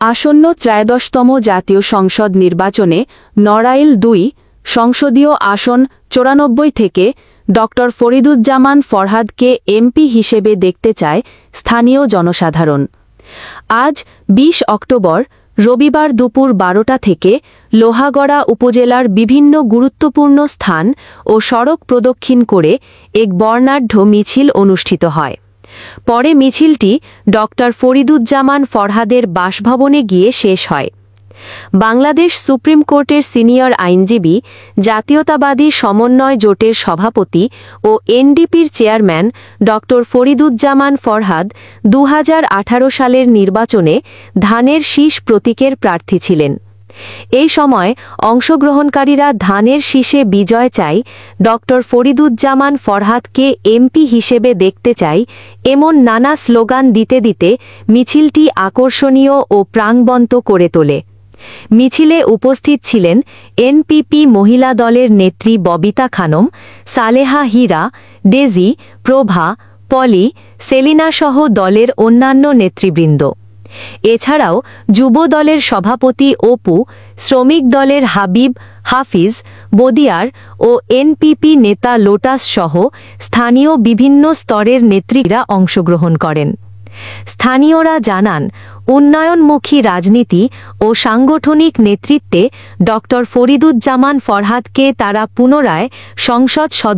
আসন্ন ত্রয়োদশতম জাতীয় সংসদ নির্বাচনে নড়াইল ২ সংসদীয় আসন ৯৪ থেকে ড ফরিদুজ্জামান ফরহাদকে এমপি হিসেবে দেখতে চায় স্থানীয় জনসাধারণ। আজ ২০ অক্টোবর রবিবার দুপুর ১২টা থেকে লোহাগড়া উপজেলার বিভিন্ন গুরুত্বপূর্ণ স্থান ও সড়ক প্রদক্ষিণ করে এক বর্ণাঢ্য মিছিল অনুষ্ঠিত হয়। পরে মিছিলটি ড ফরিদুজ্জামান ফরহাদের বাসভবনে গিয়ে শেষ হয়। বাংলাদেশ সুপ্রিম কোর্টের সিনিয়র আইনজীবী, জাতীয়তাবাদী সমন্বয় জোটের সভাপতি ও এনডিপির চেয়ারম্যান ড ফরিদুজ্জামান ফরহাদ ২০১৮ সালের নির্বাচনে ধানের শীষ প্রতীকের প্রার্থী ছিলেন। এই সময় অংশগ্রহণকারীরা ধানের শীষে বিজয় চাই, ড ফরিদুজ্জামান ফরহাদকে এমপি হিসেবে দেখতে চাই এমন নানা স্লোগান দিতে দিতে মিছিলটি আকর্ষণীয় ও প্রাণবন্ত করে তোলে। মিছিলে উপস্থিত ছিলেন এনপিপি মহিলা দলের নেত্রী ববিতা খানম, সালেহা হীরা, ডেজি, প্রভা, পলি, সেলিনাসহ দলের অন্যান্য নেতৃবৃন্দ। এছাড়াও যুব দলের সভাপতি অপু, শ্রমিক দলের হাবিব, হাফিজ, বদিয়ার ও এনপিপি নেতা লোটাস সহ স্থানীয় বিভিন্ন স্তরের নেতৃত্বরা অংশগ্রহণ করেন। স্থানীয়রা জানান, উন্নয়নমুখী রাজনীতি ও সাংগঠনিক নেতৃত্বে ড ফরিদুজ্জামান ফরহাদকে তারা পুনরায় সংসদ সদস্য